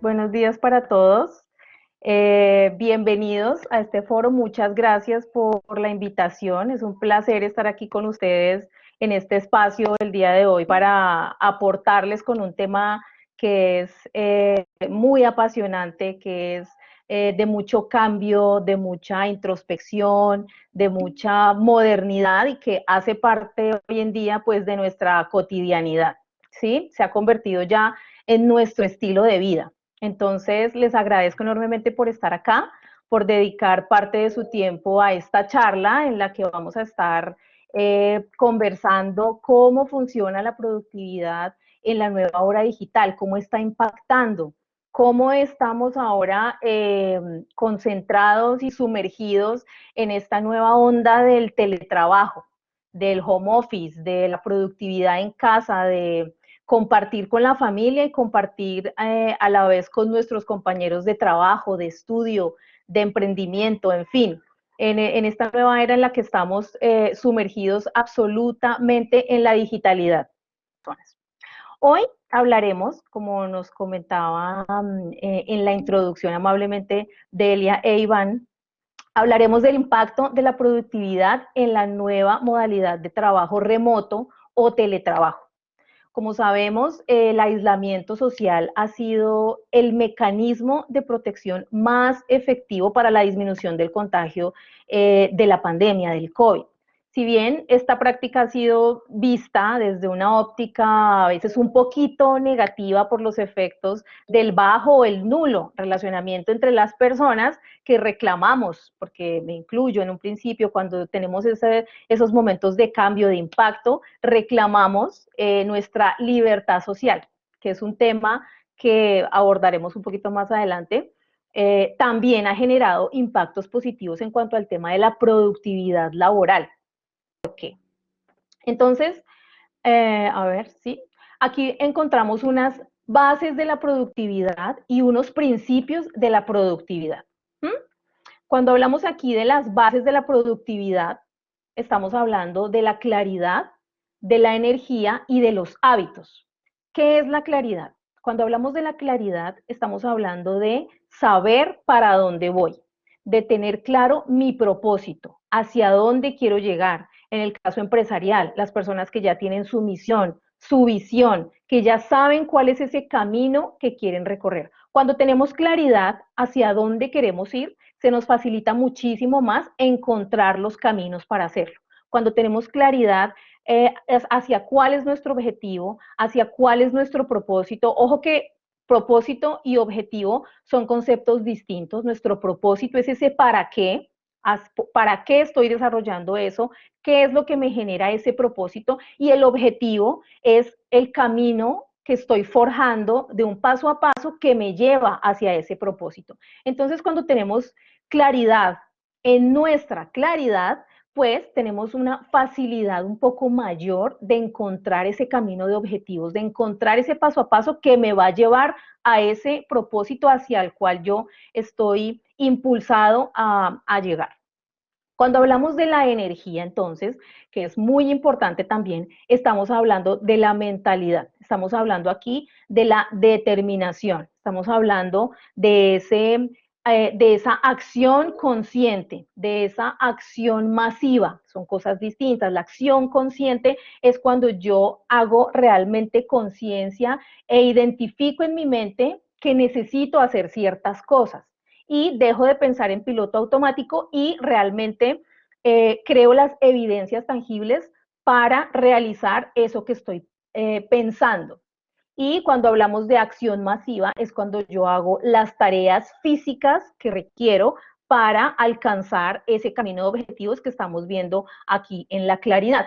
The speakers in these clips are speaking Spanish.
Buenos días para todos. Bienvenidos a este foro. Muchas gracias por la invitación. Es un placer estar aquí con ustedes en este espacio el día de hoy para aportarles con un tema que es muy apasionante, que es de mucho cambio, de mucha introspección, de mucha modernidad y que hace parte hoy en día pues de nuestra cotidianidad, ¿sí? Se ha convertido ya en nuestro estilo de vida. Entonces, les agradezco enormemente por estar acá, por dedicar parte de su tiempo a esta charla en la que vamos a estar conversando cómo funciona la productividad en la nueva hora digital, cómo está impactando, cómo estamos ahora concentrados y sumergidos en esta nueva onda del teletrabajo, del home office, de la productividad en casa, de compartir con la familia y compartir a la vez con nuestros compañeros de trabajo, de estudio, de emprendimiento, en fin, en esta nueva era en la que estamos sumergidos absolutamente en la digitalidad. Hoy hablaremos, como nos comentaba en la introducción amablemente Delia e Iván, hablaremos del impacto de la productividad en la nueva modalidad de trabajo remoto o teletrabajo. Como sabemos, el aislamiento social ha sido el mecanismo de protección más efectivo para la disminución del contagio de la pandemia, del COVID. Si bien esta práctica ha sido vista desde una óptica a veces un poquito negativa por los efectos del bajo o el nulo relacionamiento entre las personas que reclamamos, porque me incluyo en un principio, cuando tenemos esos momentos de cambio, de impacto, reclamamos nuestra libertad social, que es un tema que abordaremos un poquito más adelante. También ha generado impactos positivos en cuanto al tema de la productividad laboral. ¿Por qué? Entonces, a ver, sí, aquí encontramos unas bases de la productividad y unos principios de la productividad. ¿Mm? Cuando hablamos aquí de las bases de la productividad, estamos hablando de la claridad, de la energía y de los hábitos. ¿Qué es la claridad? Cuando hablamos de la claridad, estamos hablando de saber para dónde voy, de tener claro mi propósito, hacia dónde quiero llegar. En el caso empresarial, las personas que ya tienen su misión, su visión, que ya saben cuál es ese camino que quieren recorrer. Cuando tenemos claridad hacia dónde queremos ir, se nos facilita muchísimo más encontrar los caminos para hacerlo. Cuando tenemos claridad hacia cuál es nuestro objetivo, hacia cuál es nuestro propósito, ojo que propósito y objetivo son conceptos distintos. Nuestro propósito es ese para qué estoy desarrollando eso, qué es lo que me genera ese propósito, y el objetivo es el camino que estoy forjando de un paso a paso que me lleva hacia ese propósito. Entonces, cuando tenemos claridad en nuestra claridad, pues tenemos una facilidad un poco mayor de encontrar ese camino de objetivos, de encontrar ese paso a paso que me va a llevar a ese propósito hacia el cual yo estoy impulsado a llegar. Cuando hablamos de la energía, entonces, que es muy importante también, estamos hablando de la mentalidad, estamos hablando aquí de la determinación, estamos hablando de esa acción consciente, de esa acción masiva, son cosas distintas. La acción consciente es cuando yo hago realmente conciencia e identifico en mi mente que necesito hacer ciertas cosas y dejo de pensar en piloto automático y realmente creo las evidencias tangibles para realizar eso que estoy pensando. Y cuando hablamos de acción masiva es cuando yo hago las tareas físicas que requiero para alcanzar ese camino de objetivos que estamos viendo aquí en la claridad.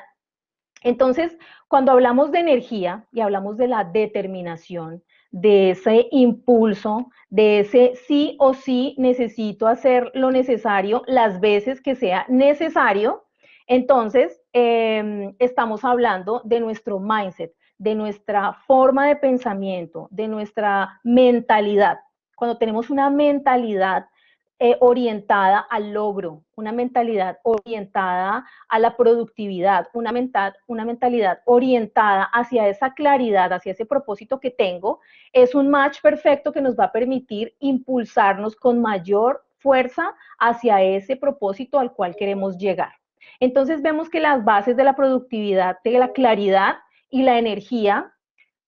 Entonces, cuando hablamos de energía y hablamos de la determinación, de ese impulso, de ese sí o sí necesito hacer lo necesario las veces que sea necesario, entonces estamos hablando de nuestro mindset, de nuestra forma de pensamiento, de nuestra mentalidad. Cuando tenemos una mentalidad orientada al logro, una mentalidad orientada a la productividad, una mentalidad orientada hacia esa claridad, hacia ese propósito que tengo, es un match perfecto que nos va a permitir impulsarnos con mayor fuerza hacia ese propósito al cual queremos llegar. Entonces vemos que las bases de la productividad, de la claridad y la energía,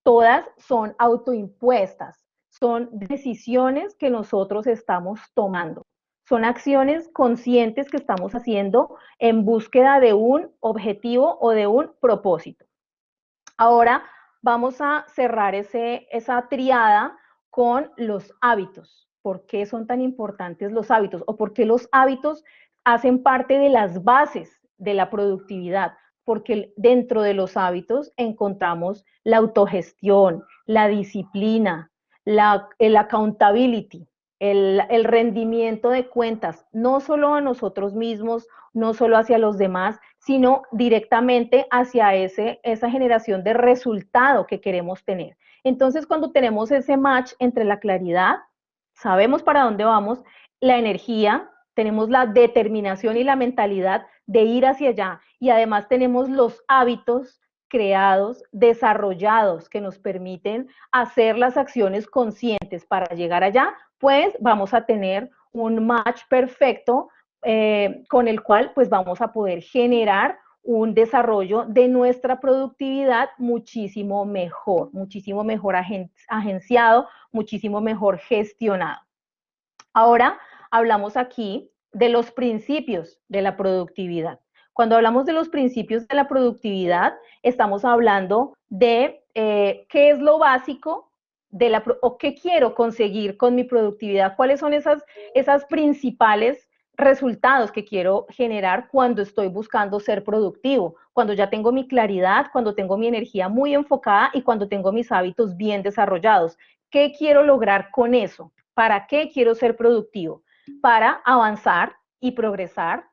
todas son autoimpuestas, son decisiones que nosotros estamos tomando, son acciones conscientes que estamos haciendo en búsqueda de un objetivo o de un propósito. Ahora vamos a cerrar esa triada con los hábitos. ¿Por qué son tan importantes los hábitos? ¿O por qué los hábitos hacen parte de las bases de la productividad? Porque dentro de los hábitos encontramos la autogestión, la disciplina, el accountability, el rendimiento de cuentas, no solo a nosotros mismos, no solo hacia los demás, sino directamente hacia esa generación de resultado que queremos tener. Entonces, cuando tenemos ese match entre la claridad, sabemos para dónde vamos, la energía, tenemos la determinación y la mentalidad de ir hacia allá y además tenemos los hábitos creados, desarrollados, que nos permiten hacer las acciones conscientes para llegar allá, pues vamos a tener un match perfecto con el cual pues vamos a poder generar un desarrollo de nuestra productividad muchísimo mejor agenciado, muchísimo mejor gestionado. Ahora hablamos aquí de los principios de la productividad. Cuando hablamos de los principios de la productividad, estamos hablando de qué es lo básico o qué quiero conseguir con mi productividad, cuáles son esas principales resultados que quiero generar cuando estoy buscando ser productivo, cuando ya tengo mi claridad, cuando tengo mi energía muy enfocada y cuando tengo mis hábitos bien desarrollados. ¿Qué quiero lograr con eso? ¿Para qué quiero ser productivo? Para avanzar y progresar,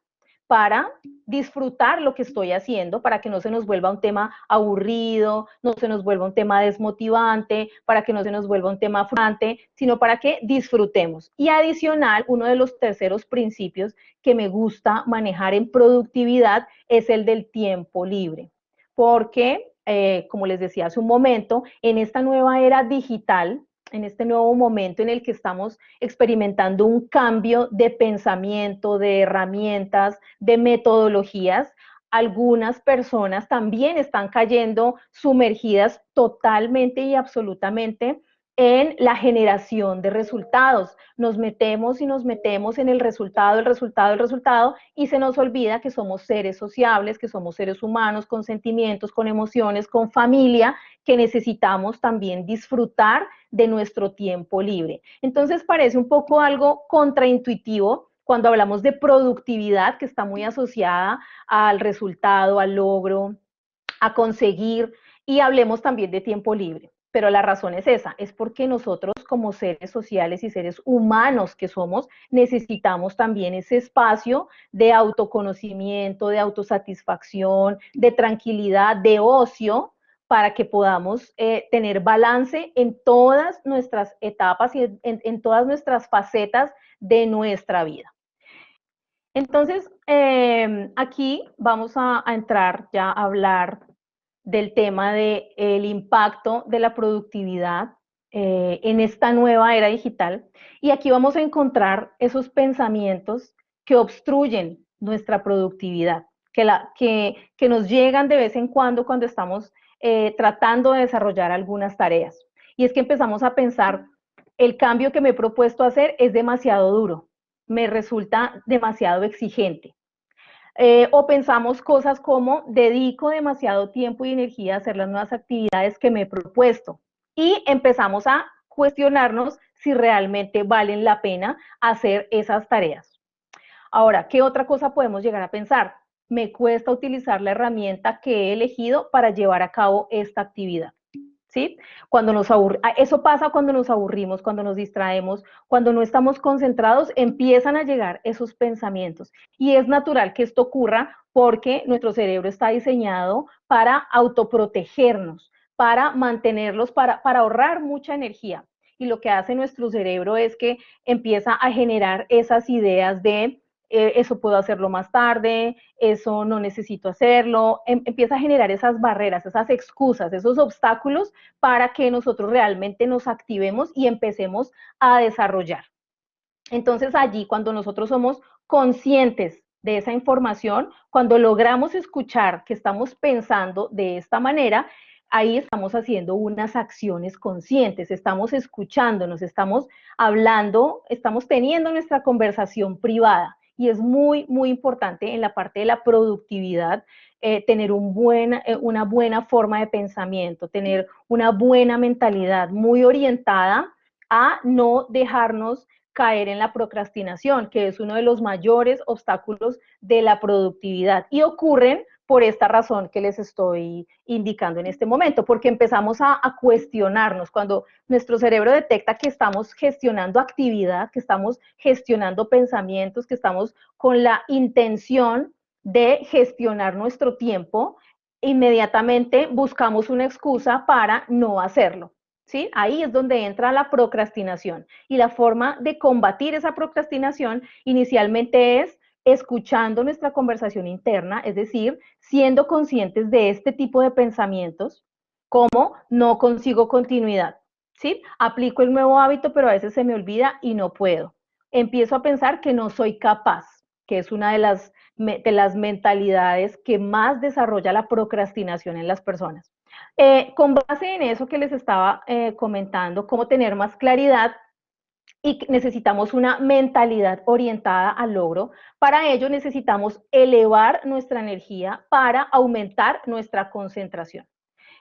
para disfrutar lo que estoy haciendo, para que no se nos vuelva un tema aburrido, no se nos vuelva un tema desmotivante, para que no se nos vuelva un tema frustrante, sino para que disfrutemos. Y adicional, uno de los terceros principios que me gusta manejar en productividad es el del tiempo libre, porque, como les decía hace un momento, en esta nueva era digital, en este nuevo momento en el que estamos experimentando un cambio de pensamiento, de herramientas, de metodologías, algunas personas también están cayendo sumergidas totalmente y absolutamente en la generación de resultados. Nos metemos y nos metemos en el resultado, y se nos olvida que somos seres sociables, que somos seres humanos con sentimientos, con emociones, con familia, que necesitamos también disfrutar de nuestro tiempo libre. Entonces parece un poco algo contraintuitivo cuando hablamos de productividad, que está muy asociada al resultado, al logro, a conseguir, y hablemos también de tiempo libre. Pero la razón es esa, es porque nosotros como seres sociales y seres humanos que somos, necesitamos también ese espacio de autoconocimiento, de autosatisfacción, de tranquilidad, de ocio, para que podamos tener balance en todas nuestras etapas y en todas nuestras facetas de nuestra vida. Entonces, aquí vamos a entrar ya a hablar del tema del impacto de la productividad en esta nueva era digital. Y aquí vamos a encontrar esos pensamientos que obstruyen nuestra productividad, que nos llegan de vez en cuando estamos tratando de desarrollar algunas tareas. Y es que empezamos a pensar, el cambio que me he propuesto hacer es demasiado duro, me resulta demasiado exigente. O pensamos cosas como, dedico demasiado tiempo y energía a hacer las nuevas actividades que me he propuesto. Y empezamos a cuestionarnos si realmente valen la pena hacer esas tareas. Ahora, ¿qué otra cosa podemos llegar a pensar? Me cuesta utilizar la herramienta que he elegido para llevar a cabo esta actividad. ¿Sí? Eso pasa cuando nos aburrimos, cuando nos distraemos, cuando no estamos concentrados, empiezan a llegar esos pensamientos. Y es natural que esto ocurra porque nuestro cerebro está diseñado para autoprotegernos, para mantenerlos, para ahorrar mucha energía. y lo que hace nuestro cerebro es que empieza a generar esas ideas de eso puedo hacerlo más tarde, eso no necesito hacerlo, empieza a generar esas barreras, esas excusas, esos obstáculos para que nosotros realmente nos activemos y empecemos a desarrollar. Entonces allí, cuando nosotros somos conscientes de esa información, cuando logramos escuchar que estamos pensando de esta manera, ahí estamos haciendo unas acciones conscientes, estamos escuchándonos, estamos hablando, estamos teniendo nuestra conversación privada. Y es muy, muy importante en la parte de la productividad tener una buena forma de pensamiento, tener una buena mentalidad muy orientada a no dejarnos caer en la procrastinación, que es uno de los mayores obstáculos de la productividad. Y ocurren por esta razón que les estoy indicando en este momento, porque empezamos a cuestionarnos cuando nuestro cerebro detecta que estamos gestionando actividad, que estamos gestionando pensamientos, que estamos con la intención de gestionar nuestro tiempo, inmediatamente buscamos una excusa para no hacerlo. ¿Sí? Ahí es donde entra la procrastinación. Y la forma de combatir esa procrastinación inicialmente es escuchando nuestra conversación interna, es decir, siendo conscientes de este tipo de pensamientos, como no consigo continuidad, ¿sí? Aplico el nuevo hábito, pero a veces se me olvida y no puedo. Empiezo a pensar que no soy capaz, que es una de las mentalidades que más desarrolla la procrastinación en las personas. Con base en eso que les estaba comentando, cómo tener más claridad y necesitamos una mentalidad orientada al logro. Para ello necesitamos elevar nuestra energía para aumentar nuestra concentración.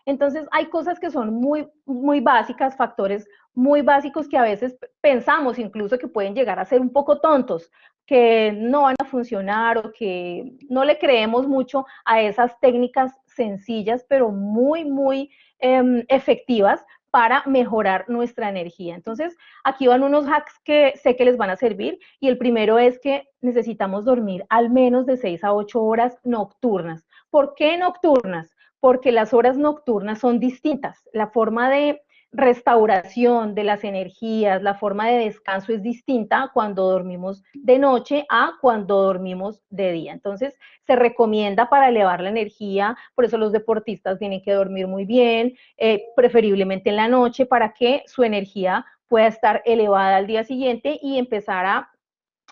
Entonces, hay cosas que son muy, muy básicas, factores muy básicos que a veces pensamos incluso que pueden llegar a ser un poco tontos, que no van a funcionar o que no le creemos mucho a esas técnicas sencillas, pero muy, muy efectivas para mejorar nuestra energía. Entonces, aquí van unos hacks que sé que les van a servir y el primero es que necesitamos dormir al menos de 6 a 8 horas nocturnas. ¿Por qué nocturnas? Porque las horas nocturnas son distintas. La forma de restauración de las energías, la forma de descanso es distinta cuando dormimos de noche a cuando dormimos de día. Entonces, se recomienda para elevar la energía, por eso los deportistas tienen que dormir muy bien, preferiblemente en la noche, para que su energía pueda estar elevada al día siguiente y empezar a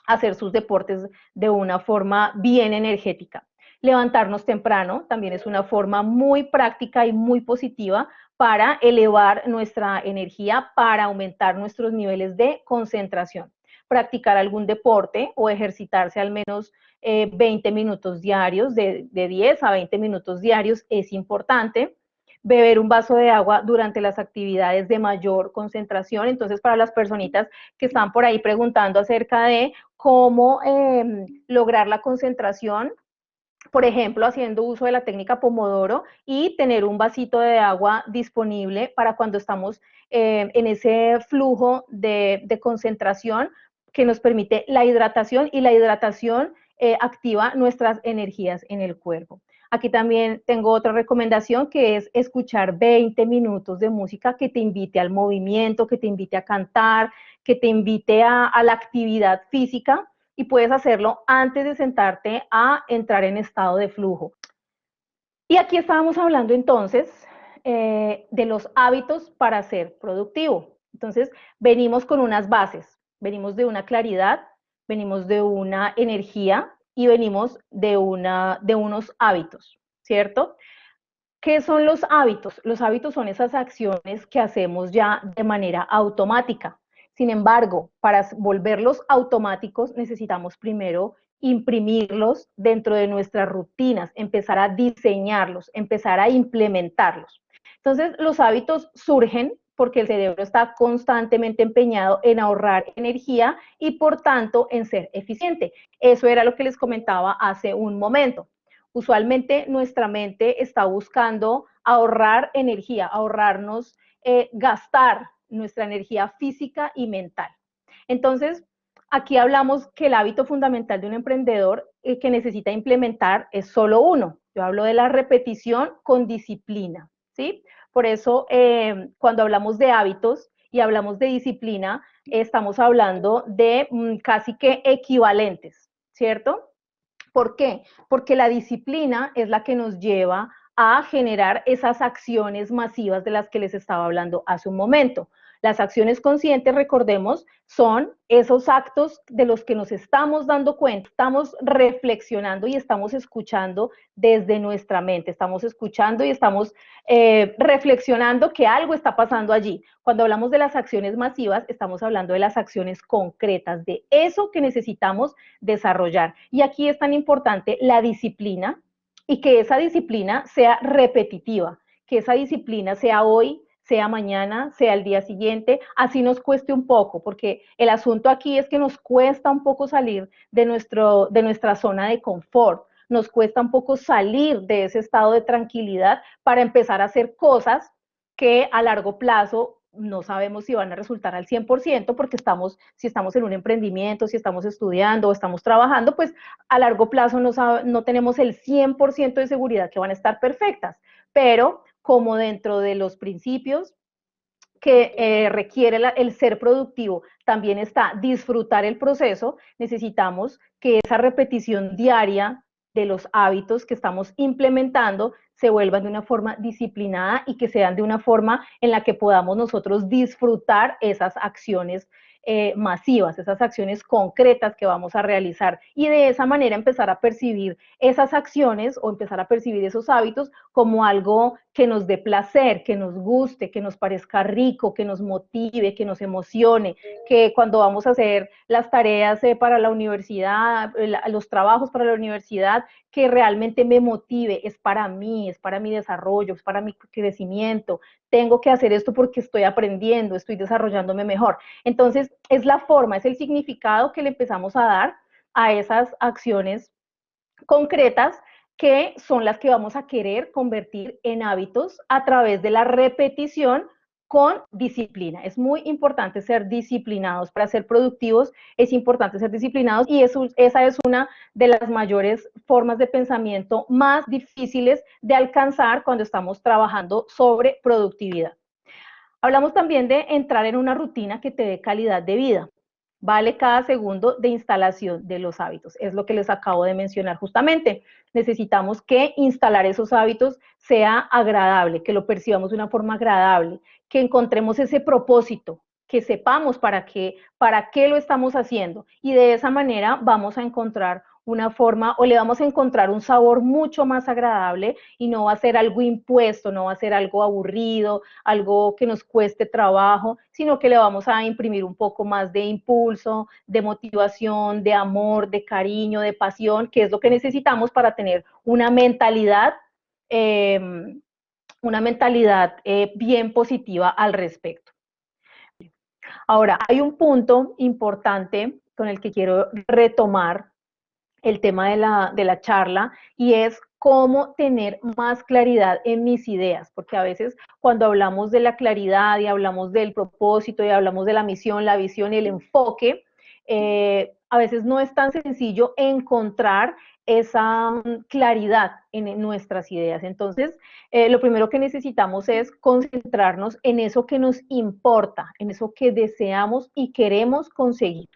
hacer sus deportes de una forma bien energética. Levantarnos temprano también es una forma muy práctica y muy positiva para elevar nuestra energía, para aumentar nuestros niveles de concentración. Practicar algún deporte o ejercitarse al menos 20 minutos diarios, de 10 a 20 minutos diarios es importante. Beber un vaso de agua durante las actividades de mayor concentración. Entonces, para las personitas que están por ahí preguntando acerca de cómo lograr la concentración, por ejemplo, haciendo uso de la técnica Pomodoro y tener un vasito de agua disponible para cuando estamos en ese flujo de concentración que nos permite la hidratación y la hidratación activa nuestras energías en el cuerpo. Aquí también tengo otra recomendación que es escuchar 20 minutos de música que te invite al movimiento, que te invite a cantar, que te invite a la actividad física y puedes hacerlo antes de sentarte a entrar en estado de flujo. Y aquí estábamos hablando entonces de los hábitos para ser productivo. Entonces, venimos con unas bases, venimos de una claridad, venimos de una energía y venimos de unos hábitos, ¿cierto? ¿Qué son los hábitos? Los hábitos son esas acciones que hacemos ya de manera automática. Sin embargo, para volverlos automáticos necesitamos primero imprimirlos dentro de nuestras rutinas, empezar a diseñarlos, empezar a implementarlos. Entonces, los hábitos surgen porque el cerebro está constantemente empeñado en ahorrar energía y por tanto en ser eficiente. Eso era lo que les comentaba hace un momento. Usualmente nuestra mente está buscando ahorrar energía, ahorrarnos, gastar nuestra energía física y mental. Entonces, aquí hablamos que el hábito fundamental de un emprendedor que necesita implementar es solo uno. Yo hablo de la repetición con disciplina, ¿sí? Por eso, cuando hablamos de hábitos y hablamos de disciplina, estamos hablando de casi que equivalentes, ¿cierto? ¿Por qué? Porque la disciplina es la que nos lleva a generar esas acciones masivas de las que les estaba hablando hace un momento. Las acciones conscientes, recordemos, son esos actos de los que nos estamos dando cuenta, estamos reflexionando y estamos escuchando desde nuestra mente, estamos escuchando y estamos reflexionando que algo está pasando allí. Cuando hablamos de las acciones masivas, estamos hablando de las acciones concretas, de eso que necesitamos desarrollar. Y aquí es tan importante la disciplina y que esa disciplina sea repetitiva, que esa disciplina sea hoy, sea mañana, sea el día siguiente, así nos cueste un poco, porque el asunto aquí es que nos cuesta un poco salir de nuestra zona de confort, nos cuesta un poco salir de ese estado de tranquilidad para empezar a hacer cosas que a largo plazo no sabemos si van a resultar al 100%, porque si estamos en un emprendimiento, si estamos estudiando o estamos trabajando, pues a largo plazo no tenemos el 100% de seguridad que van a estar perfectas, pero como dentro de los principios que requiere el ser productivo, también está disfrutar el proceso, necesitamos que esa repetición diaria de los hábitos que estamos implementando se vuelvan de una forma disciplinada y que sean de una forma en la que podamos nosotros disfrutar esas acciones masivas, esas acciones concretas que vamos a realizar y de esa manera empezar a percibir esas acciones o empezar a percibir esos hábitos como algo que nos dé placer, que nos guste, que nos parezca rico, que nos motive, que nos emocione, que cuando vamos a hacer las tareas para la universidad, los trabajos para la universidad, que realmente me motive, es para mí, es para mi desarrollo, es para mi crecimiento, tengo que hacer esto porque estoy aprendiendo, estoy desarrollándome mejor. Entonces, es la forma, es el significado que le empezamos a dar a esas acciones concretas que son las que vamos a querer convertir en hábitos a través de la repetición con disciplina. Es muy importante ser disciplinados. Para ser productivos es importante ser disciplinados y esa es una de las mayores formas de pensamiento más difíciles de alcanzar cuando estamos trabajando sobre productividad. Hablamos también de entrar en una rutina que te dé calidad de vida. Vale cada segundo de instalación de los hábitos. Es lo que les acabo de mencionar justamente. Necesitamos que instalar esos hábitos sea agradable, que lo percibamos de una forma agradable, que encontremos ese propósito, que sepamos para qué lo estamos haciendo. Y de esa manera vamos a encontrar una forma o le vamos a encontrar un sabor mucho más agradable y no va a ser algo impuesto, no va a ser algo aburrido, algo que nos cueste trabajo, sino que le vamos a imprimir un poco más de impulso, de motivación, de amor, de cariño, de pasión, que es lo que necesitamos para tener una mentalidad bien positiva al respecto. Ahora, hay un punto importante con el que quiero retomar el tema de la charla y es cómo tener más claridad en mis ideas, porque a veces cuando hablamos de la claridad y hablamos del propósito y hablamos de la misión, la visión y el enfoque, a veces no es tan sencillo encontrar esa claridad en nuestras ideas. Entonces, lo primero que necesitamos es concentrarnos en eso que nos importa, en eso que deseamos y queremos conseguir.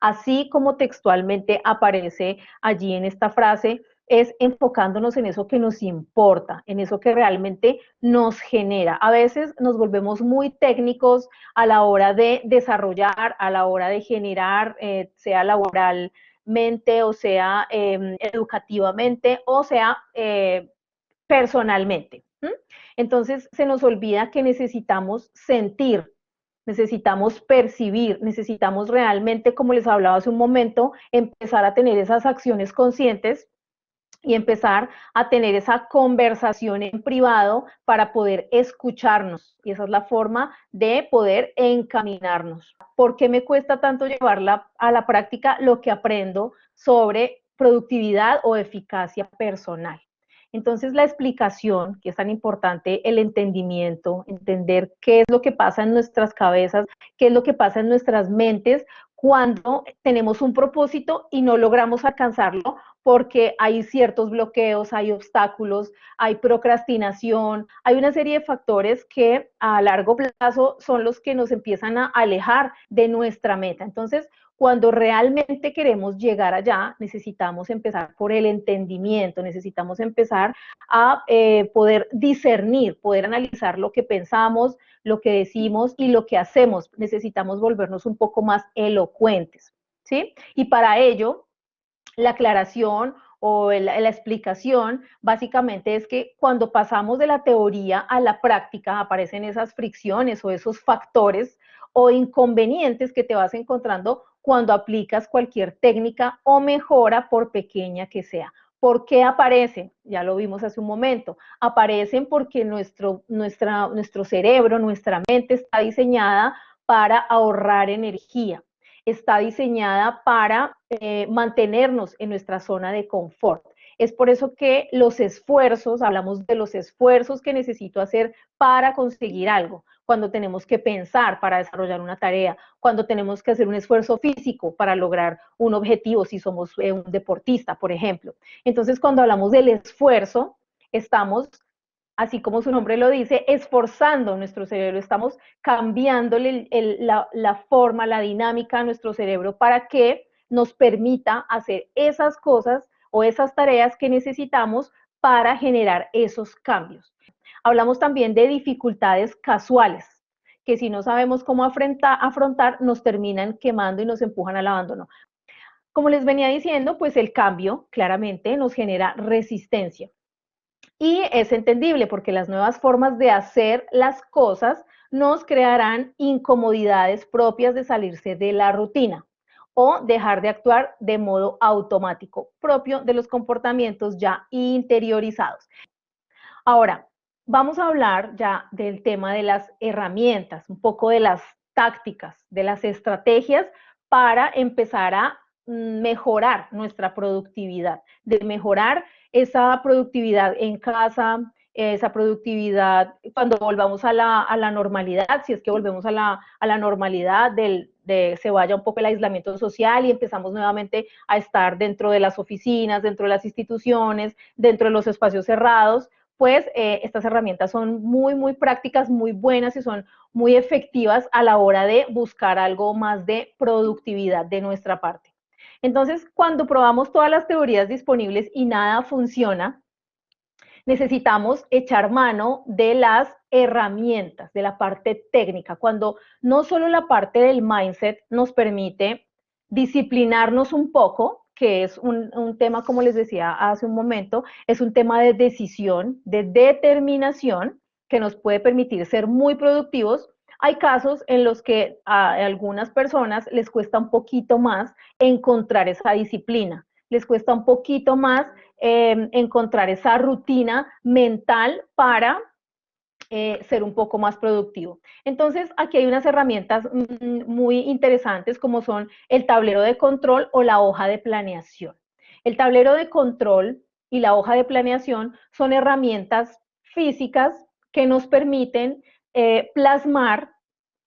Así como textualmente aparece allí en esta frase, es enfocándonos en eso que nos importa, en eso que realmente nos genera. A veces nos volvemos muy técnicos a la hora de desarrollar, a la hora de generar, sea laboralmente o sea educativamente o sea personalmente. Entonces se nos olvida que necesitamos sentir, necesitamos percibir, necesitamos realmente, como les hablaba hace un momento, empezar a tener esas acciones conscientes y empezar a tener esa conversación en privado para poder escucharnos. Y esa es la forma de poder encaminarnos. ¿Por qué me cuesta tanto llevarla a la práctica lo que aprendo sobre productividad o eficacia personal? Entonces, la explicación, que es tan importante, el entendimiento, entender qué es lo que pasa en nuestras cabezas, qué es lo que pasa en nuestras mentes cuando tenemos un propósito y no logramos alcanzarlo porque hay ciertos bloqueos, hay obstáculos, hay procrastinación, hay una serie de factores que a largo plazo son los que nos empiezan a alejar de nuestra meta. Entonces, cuando realmente queremos llegar allá, necesitamos empezar por el entendimiento, necesitamos empezar a poder discernir, poder analizar lo que pensamos, lo que decimos y lo que hacemos. Necesitamos volvernos un poco más elocuentes, ¿sí? Y para ello, la aclaración o la explicación básicamente es que cuando pasamos de la teoría a la práctica aparecen esas fricciones o esos factores o inconvenientes que te vas encontrando cuando aplicas cualquier técnica o mejora por pequeña que sea. ¿Por qué aparecen? Ya lo vimos hace un momento. Aparecen porque nuestro cerebro, nuestra mente está diseñada para ahorrar energía, está diseñada para mantenernos en nuestra zona de confort. Es por eso que los esfuerzos, hablamos de los esfuerzos que necesito hacer para conseguir algo, cuando tenemos que pensar para desarrollar una tarea, cuando tenemos que hacer un esfuerzo físico para lograr un objetivo, si somos un deportista, por ejemplo. Entonces, cuando hablamos del esfuerzo, estamos, así como su nombre lo dice, esforzando nuestro cerebro, estamos cambiándole la forma, la dinámica a nuestro cerebro para que nos permita hacer esas cosas o esas tareas que necesitamos para generar esos cambios. Hablamos también de dificultades casuales, que si no sabemos cómo afrontar, nos terminan quemando y nos empujan al abandono. Como les venía diciendo, pues el cambio claramente nos genera resistencia. Y es entendible porque las nuevas formas de hacer las cosas nos crearán incomodidades propias de salirse de la rutina o dejar de actuar de modo automático, propio de los comportamientos ya interiorizados. Ahora, vamos a hablar ya del tema de las herramientas, un poco de las tácticas, de las estrategias para empezar a mejorar nuestra productividad, de mejorar esa productividad en casa, esa productividad cuando volvamos a la normalidad, si es que volvemos a la normalidad se vaya un poco el aislamiento social y empezamos nuevamente a estar dentro de las oficinas, dentro de las instituciones, dentro de los espacios cerrados, pues estas herramientas son muy prácticas, muy buenas y son muy efectivas a la hora de buscar algo más de productividad de nuestra parte. Entonces, cuando probamos todas las teorías disponibles y nada funciona, necesitamos echar mano de las herramientas, de la parte técnica, cuando no solo la parte del mindset nos permite disciplinarnos un poco, que es un tema, como les decía hace un momento, es un tema de decisión, de determinación, que nos puede permitir ser muy productivos. Hay casos en los que a algunas personas les cuesta un poquito más encontrar esa disciplina, les cuesta un poquito más encontrar esa rutina mental para ser un poco más productivo. Entonces, aquí hay unas herramientas muy interesantes como son el tablero de control o la hoja de planeación. El tablero de control y la hoja de planeación son herramientas físicas que nos permiten plasmar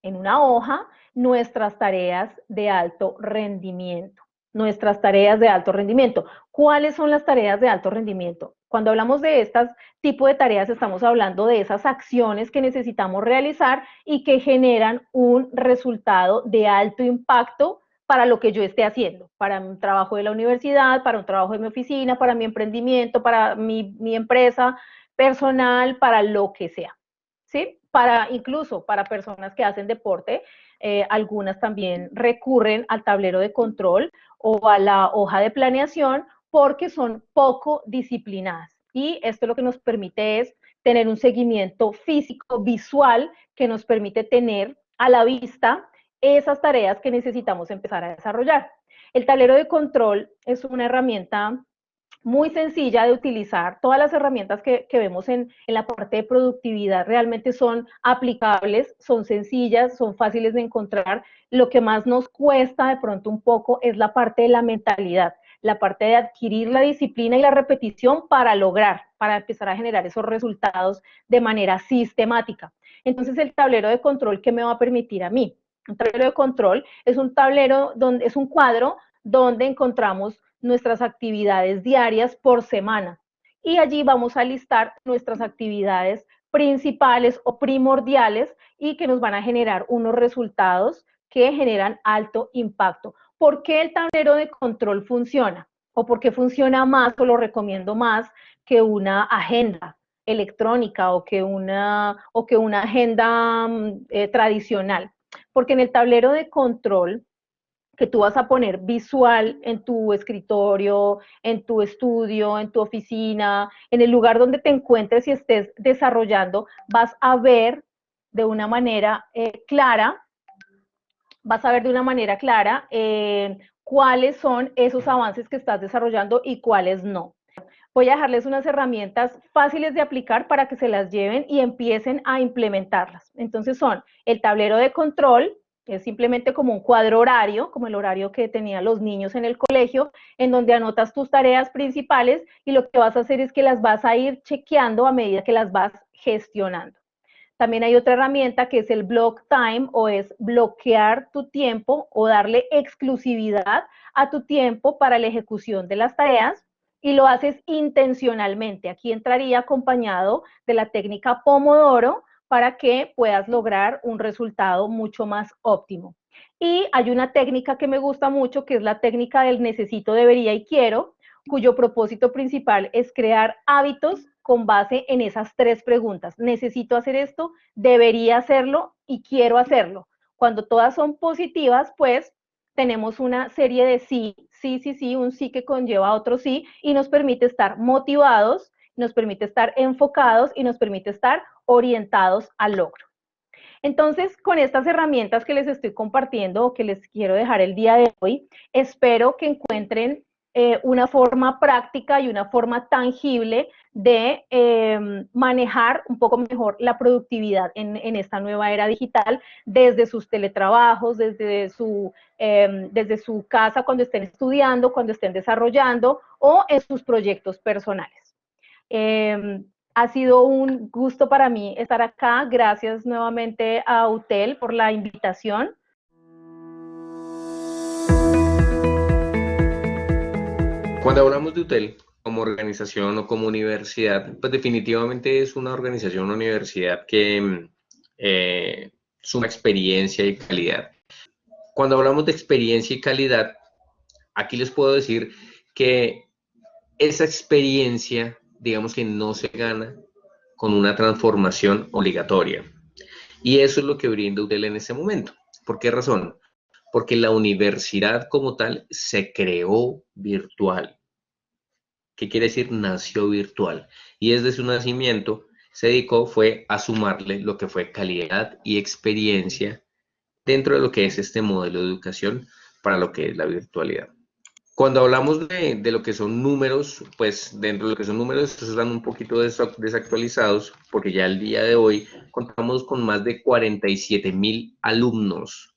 en una hoja nuestras tareas de alto rendimiento. Nuestras tareas de alto rendimiento. ¿Cuáles son las tareas de alto rendimiento? Cuando hablamos de este tipo de tareas, estamos hablando de esas acciones que necesitamos realizar y que generan un resultado de alto impacto para lo que yo esté haciendo, para un trabajo de la universidad, para un trabajo de mi oficina, para mi emprendimiento, para mi empresa personal, para lo que sea. ¿Sí? Incluso para personas que hacen deporte, algunas también recurren al tablero de control o a la hoja de planeación porque son poco disciplinadas. Y esto lo que nos permite es tener un seguimiento físico, visual, que nos permite tener a la vista esas tareas que necesitamos empezar a desarrollar. El tablero de control es una herramienta muy sencilla de utilizar. Todas las herramientas que vemos en la parte de productividad realmente son aplicables, son sencillas, son fáciles de encontrar. Lo que más nos cuesta de pronto un poco es la parte de la mentalidad, la parte de adquirir la disciplina y la repetición para lograr, para empezar a generar esos resultados de manera sistemática. Entonces, el tablero de control, ¿qué me va a permitir a mí? Un tablero de control es un tablero donde es un cuadro donde encontramos nuestras actividades diarias por semana. Y allí vamos a listar nuestras actividades principales o primordiales y que nos van a generar unos resultados que generan alto impacto. ¿Por qué el tablero de control funciona? ¿O por qué funciona más o lo recomiendo más que una agenda electrónica o que una agenda tradicional? Porque en el tablero de control que tú vas a poner visual en tu escritorio, en tu estudio, en tu oficina, en el lugar donde te encuentres y estés desarrollando, vas a ver de una manera clara, cuáles son esos avances que estás desarrollando y cuáles no. Voy a dejarles unas herramientas fáciles de aplicar para que se las lleven y empiecen a implementarlas. Entonces son el tablero de control, que es simplemente como un cuadro horario, como el horario que tenían los niños en el colegio, en donde anotas tus tareas principales y lo que vas a hacer es que las vas a ir chequeando a medida que las vas gestionando. También hay otra herramienta que es el block time o es bloquear tu tiempo o darle exclusividad a tu tiempo para la ejecución de las tareas y lo haces intencionalmente. Aquí entraría acompañado de la técnica Pomodoro para que puedas lograr un resultado mucho más óptimo. Y hay una técnica que me gusta mucho, que es la técnica del necesito, debería y quiero, cuyo propósito principal es crear hábitos con base en esas tres preguntas. Necesito hacer esto, debería hacerlo y quiero hacerlo. Cuando todas son positivas, pues tenemos una serie de sí, sí, sí, sí, un sí que conlleva otro sí y nos permite estar motivados, nos permite estar enfocados y nos permite estar orientados al logro. Entonces, con estas herramientas que les estoy compartiendo o que les quiero dejar el día de hoy, espero que encuentren una forma práctica y una forma tangible de manejar un poco mejor la productividad en esta nueva era digital, desde sus teletrabajos, desde su casa cuando estén estudiando, cuando estén desarrollando o en sus proyectos personales. Ha sido un gusto para mí estar acá. Gracias nuevamente a UTEL por la invitación. Cuando hablamos de UTEL como organización o como universidad, pues definitivamente es una organización, una universidad que suma experiencia y calidad. Cuando hablamos de experiencia y calidad, aquí les puedo decir que esa experiencia, digamos que no se gana con una transformación obligatoria. Y eso es lo que brinda UTEL en este momento. ¿Por qué razón? Porque la universidad como tal se creó virtual. ¿Qué quiere decir? Nació virtual. Y desde su nacimiento se dedicó fue a sumarle lo que fue calidad y experiencia dentro de lo que es este modelo de educación para lo que es la virtualidad. Cuando hablamos de lo que son números, pues dentro de lo que son números, estos están un poquito desactualizados, porque ya el día de hoy contamos con más de 47.000 alumnos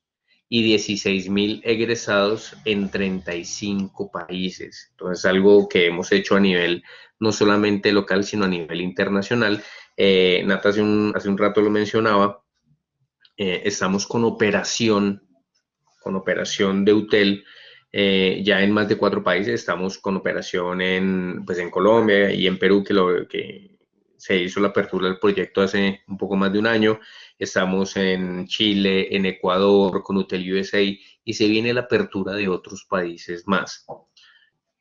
y 16.000 egresados en 35 países. Entonces, algo que hemos hecho a nivel no solamente local, sino a nivel internacional. Nata hace un rato lo mencionaba, estamos con operación de UTEL ya en más de 4 países. Estamos con operación pues en Colombia y en Perú, que se hizo la apertura del proyecto hace un poco más de un año. Estamos en Chile, en Ecuador, con UTEL USA, y se viene la apertura de otros países más.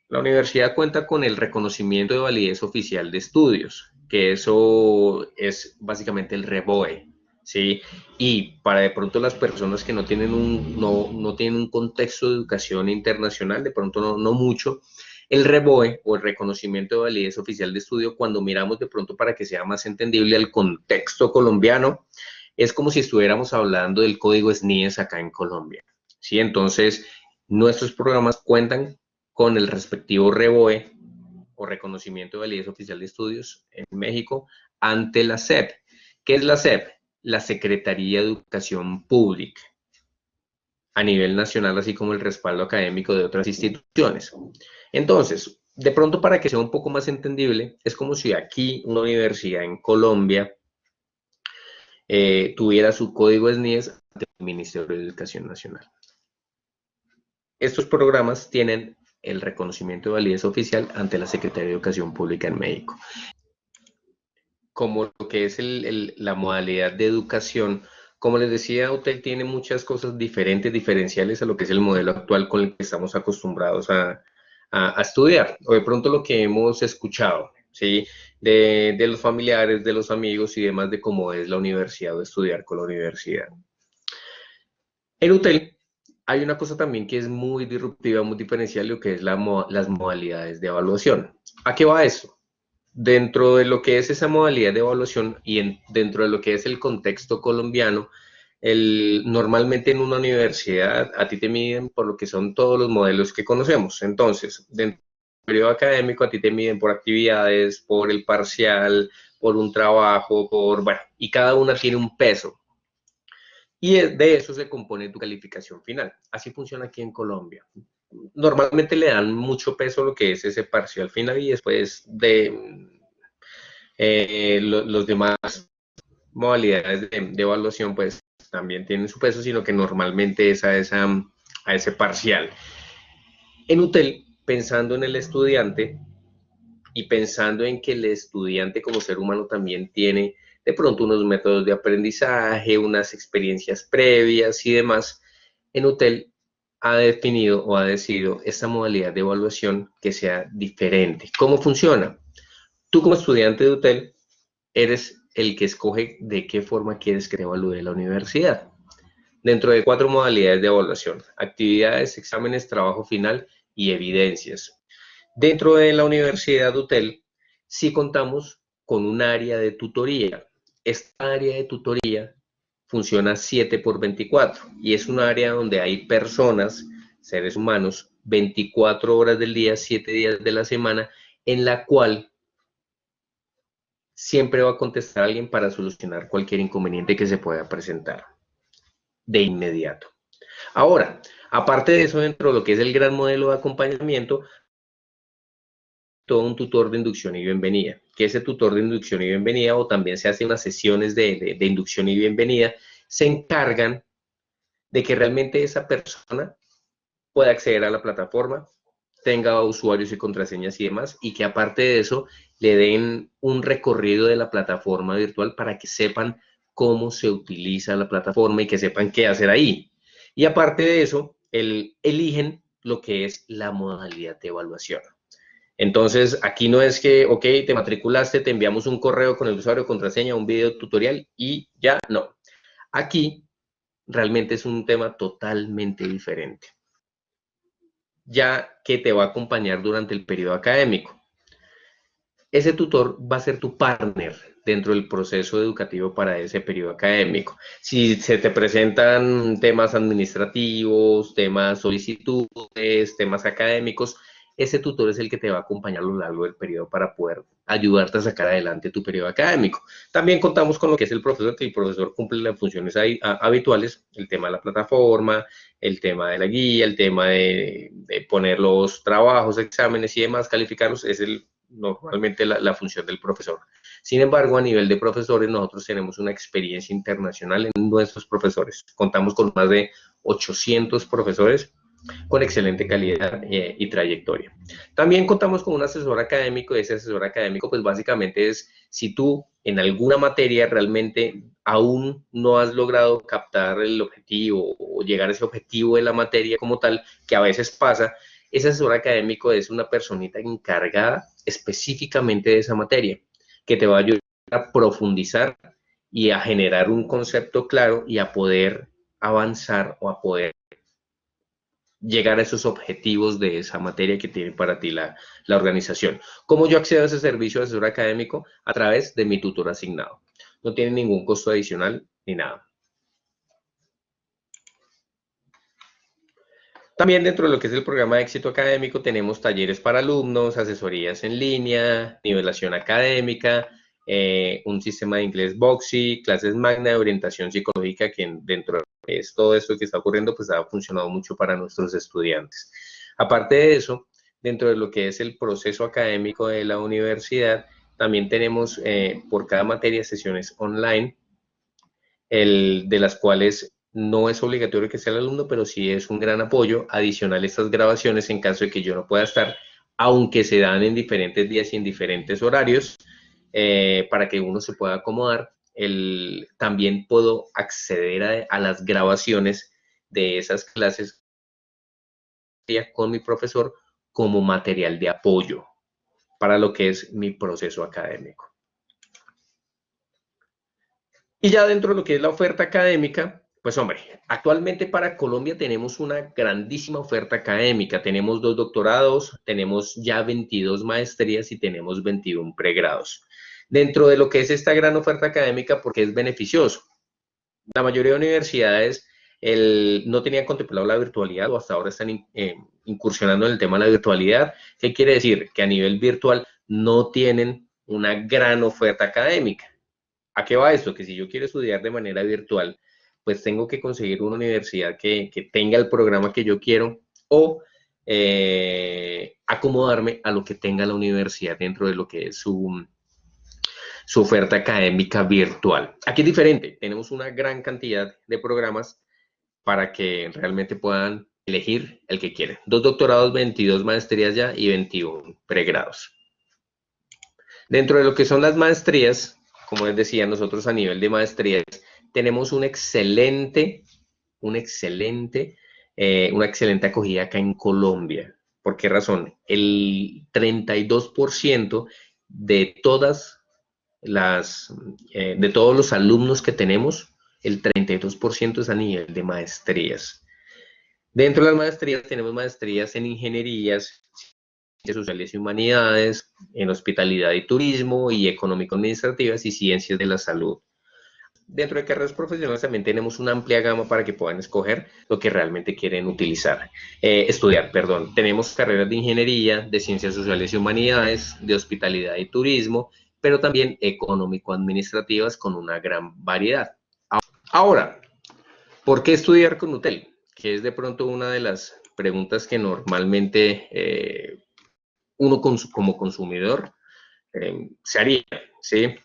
La universidad cuenta con el reconocimiento de validez oficial de estudios, que eso es básicamente el REVOE, ¿sí? Y para de pronto las personas que no tienen no tienen un contexto de educación internacional, de pronto no mucho, el REVOE o el reconocimiento de validez oficial de estudio, cuando miramos de pronto para que sea más entendible al contexto colombiano, es como si estuviéramos hablando del código SNIES acá en Colombia, ¿sí? Entonces, nuestros programas cuentan con el respectivo REVOE o reconocimiento de validez oficial de estudios en México ante la SEP. ¿Qué es la SEP? La Secretaría de Educación Pública a nivel nacional, así como el respaldo académico de otras instituciones. Entonces, de pronto para que sea un poco más entendible, es como si aquí una universidad en Colombia tuviera su código SNIES ante el Ministerio de Educación Nacional. Estos programas tienen el reconocimiento de validez oficial ante la Secretaría de Educación Pública en México. Como lo que es la modalidad de educación, como les decía, UTEL tiene muchas cosas diferentes, diferenciales a lo que es el modelo actual con el que estamos acostumbrados a estudiar, o de pronto lo que hemos escuchado, ¿sí? De los familiares, de los amigos y demás de cómo es la universidad o estudiar con la universidad. En UTEL hay una cosa también que es muy disruptiva, muy diferencial, lo que es las modalidades de evaluación. ¿A qué va eso? Dentro de lo que es esa modalidad de evaluación y dentro de lo que es el contexto colombiano, normalmente en una universidad a ti te miden por lo que son todos los modelos que conocemos. Entonces, dentro del periodo académico a ti te miden por actividades, por el parcial, por un trabajo, bueno, y cada una tiene un peso. Y de eso se compone tu calificación final. Así funciona aquí en Colombia. Normalmente le dan mucho peso a lo que es ese parcial final y después de los demás modalidades de evaluación pues también tienen su peso, sino que normalmente es a ese parcial. En UTEL, pensando en el estudiante y pensando en que el estudiante como ser humano también tiene de pronto unos métodos de aprendizaje, unas experiencias previas y demás, en UTEL ha definido o ha decidido esta modalidad de evaluación que sea diferente. ¿Cómo funciona? Tú como estudiante de UTEL eres el que escoge de qué forma quieres que te evalúe la universidad. Dentro de 4 modalidades de evaluación: actividades, exámenes, trabajo final y evidencias. Dentro de la Universidad UTEL sí contamos con un área de tutoría. Esta área de tutoría funciona 7 por 24 y es un área donde hay personas, seres humanos, 24 horas del día, 7 días de la semana, en la cual siempre va a contestar a alguien para solucionar cualquier inconveniente que se pueda presentar de inmediato. Ahora, aparte de eso, dentro de lo que es el gran modelo de acompañamiento, todo un tutor de inducción y bienvenida, que ese tutor de inducción y bienvenida, o también se hacen unas sesiones de inducción y bienvenida, se encargan de que realmente esa persona pueda acceder a la plataforma, tenga usuarios y contraseñas y demás, y que aparte de eso le den un recorrido de la plataforma virtual para que sepan cómo se utiliza la plataforma y que sepan qué hacer ahí. Y aparte de eso, eligen lo que es la modalidad de evaluación. Entonces, aquí no es que, ok, te matriculaste, te enviamos un correo con el usuario, contraseña, un video tutorial y ya, no. Aquí realmente es un tema totalmente diferente, ya que te va a acompañar durante el periodo académico. Ese tutor va a ser tu partner dentro del proceso educativo para ese periodo académico. Si se te presentan temas administrativos, temas solicitudes, temas académicos, ese tutor es el que te va a acompañar a lo largo del periodo para poder ayudarte a sacar adelante tu periodo académico. También contamos con lo que es el profesor, que el profesor cumple las funciones habituales, el tema de la plataforma, el tema de la guía, el tema de poner los trabajos, exámenes y demás, calificarlos, es normalmente la función del profesor. Sin embargo, a nivel de profesores, nosotros tenemos una experiencia internacional en nuestros profesores. Contamos con más de 800 profesores con excelente calidad y trayectoria. También contamos con un asesor académico, y ese asesor académico pues básicamente es si tú en alguna materia realmente aún no has logrado captar el objetivo o llegar a ese objetivo de la materia como tal, que a veces pasa, ese asesor académico es una personita encargada específicamente de esa materia, que te va a ayudar a profundizar y a generar un concepto claro y a poder avanzar o a poder llegar a esos objetivos de esa materia que tiene para ti la organización. ¿Cómo yo accedo a ese servicio de asesor académico? A través de mi tutor asignado. No tiene ningún costo adicional ni nada. También dentro de lo que es el programa de éxito académico tenemos talleres para alumnos, asesorías en línea, nivelación académica, un sistema de inglés Boxy, clases magna de orientación psicológica que dentro de todo esto que está ocurriendo pues ha funcionado mucho para nuestros estudiantes. Aparte de eso, dentro de lo que es el proceso académico de la universidad, también tenemos por cada materia sesiones online, de las cuales No es obligatorio que sea el alumno, pero sí es un gran apoyo adicional estas grabaciones en caso de que yo no pueda estar, aunque se dan en diferentes días y en diferentes horarios, para que uno se pueda acomodar. También puedo acceder a las grabaciones de esas clases con mi profesor como material de apoyo para lo que es mi proceso académico. Y ya dentro de lo que es la oferta académica, pues hombre, actualmente para Colombia tenemos una grandísima oferta académica. Tenemos 2 doctorados, tenemos ya 22 maestrías y tenemos 21 pregrados. Dentro de lo que es esta gran oferta académica, porque es beneficioso. La mayoría de universidades no tenían contemplado la virtualidad o hasta ahora están incursionando en el tema de la virtualidad. ¿Qué quiere decir? Que a nivel virtual no tienen una gran oferta académica. ¿A qué va esto? Que si yo quiero estudiar de manera virtual, pues tengo que conseguir una universidad que tenga el programa que yo quiero o acomodarme a lo que tenga la universidad dentro de lo que es su oferta académica virtual. Aquí es diferente, tenemos una gran cantidad de programas para que realmente puedan elegir el que quieren. 2 doctorados, 22 maestrías ya y 21 pregrados. Dentro de lo que son las maestrías, como les decía, nosotros a nivel de maestrías tenemos una excelente acogida acá en Colombia. ¿Por qué razón? El 32% de de todos los alumnos que tenemos, el 32% es a nivel de maestrías. Dentro de las maestrías tenemos maestrías en ingenierías, ciencias sociales y humanidades, en hospitalidad y turismo, y económico-administrativas y ciencias de la salud. Dentro de carreras profesionales también tenemos una amplia gama para que puedan escoger lo que realmente quieren estudiar. Tenemos carreras de ingeniería, de ciencias sociales y humanidades, de hospitalidad y turismo, pero también económico-administrativas con una gran variedad. Ahora, ¿por qué estudiar con UTEL? Que es de pronto una de las preguntas que normalmente uno como consumidor se haría, ¿sí?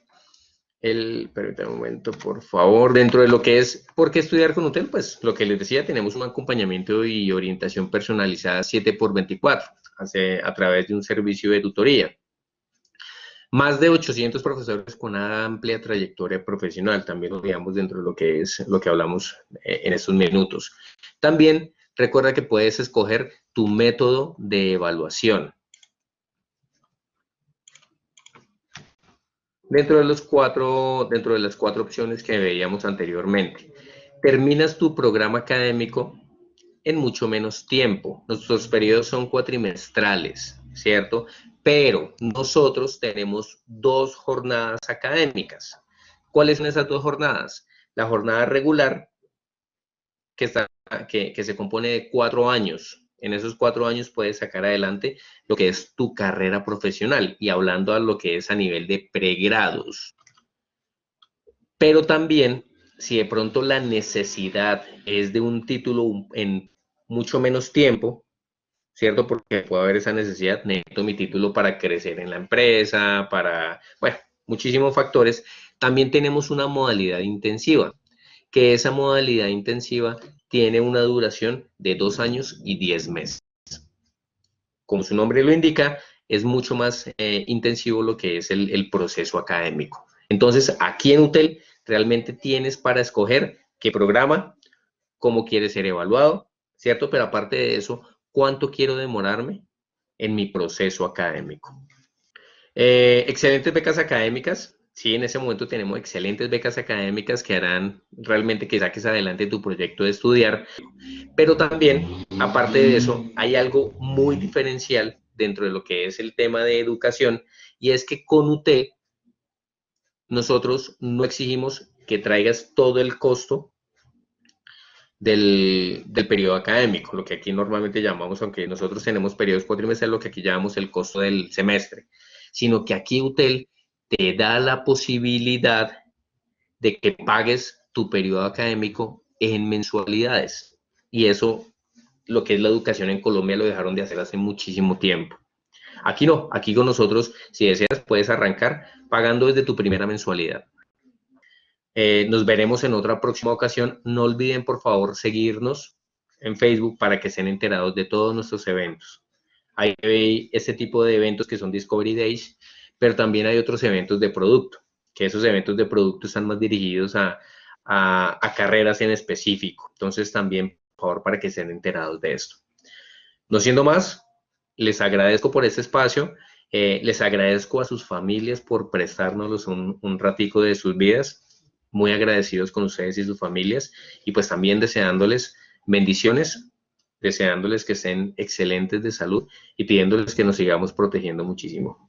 Permítame un momento, por favor. Dentro de lo que es, ¿por qué estudiar con UTEL? Pues lo que les decía, tenemos un acompañamiento y orientación personalizada 7x24 a través de un servicio de tutoría. Más de 800 profesores con una amplia trayectoria profesional, también lo veamos dentro de lo que es lo que hablamos en estos minutos. También recuerda que puedes escoger tu método de evaluación. Dentro de las cuatro opciones que veíamos anteriormente, terminas tu programa académico en mucho menos tiempo. Nuestros periodos son cuatrimestrales, ¿cierto? Pero nosotros tenemos 2 jornadas académicas. ¿Cuáles son esas 2 jornadas? La jornada regular, que se compone de 4 años. En esos 4 años puedes sacar adelante lo que es tu carrera profesional, y hablando a lo que es a nivel de pregrados. Pero también, si de pronto la necesidad es de un título en mucho menos tiempo, ¿cierto? Porque puede haber esa necesidad, necesito mi título para crecer en la empresa, bueno, muchísimos factores. También tenemos una modalidad intensiva, que esa modalidad intensiva tiene una duración de 2 años y 10 meses. Como su nombre lo indica, es mucho más intensivo lo que es el proceso académico. Entonces, aquí en UTEL realmente tienes para escoger qué programa, cómo quieres ser evaluado, ¿cierto? Pero aparte de eso, ¿cuánto quiero demorarme en mi proceso académico? Excelentes becas académicas. Sí, en ese momento tenemos excelentes becas académicas que harán realmente que saques adelante tu proyecto de estudiar. Pero también, aparte de eso, hay algo muy diferencial dentro de lo que es el tema de educación, y es que con UTEL nosotros no exigimos que traigas todo el costo del periodo académico, lo que aquí normalmente llamamos, aunque nosotros tenemos periodos cuatrimestrales, lo que aquí llamamos el costo del semestre, sino que aquí UTEL te da la posibilidad de que pagues tu periodo académico en mensualidades. Y eso, lo que es la educación en Colombia, lo dejaron de hacer hace muchísimo tiempo. Aquí no, aquí con nosotros, si deseas, puedes arrancar pagando desde tu primera mensualidad. Nos veremos en otra próxima ocasión. No olviden, por favor, seguirnos en Facebook para que estén enterados de todos nuestros eventos. Hay este tipo de eventos que son Discovery Days, pero también hay otros eventos de producto, que esos eventos de producto están más dirigidos a carreras en específico. Entonces también, por favor, para que estén enterados de esto. No siendo más, les agradezco por este espacio, les agradezco a sus familias por prestárnoslos un ratico de sus vidas, muy agradecidos con ustedes y sus familias, y pues también deseándoles bendiciones, deseándoles que estén excelentes de salud y pidiéndoles que nos sigamos protegiendo muchísimo.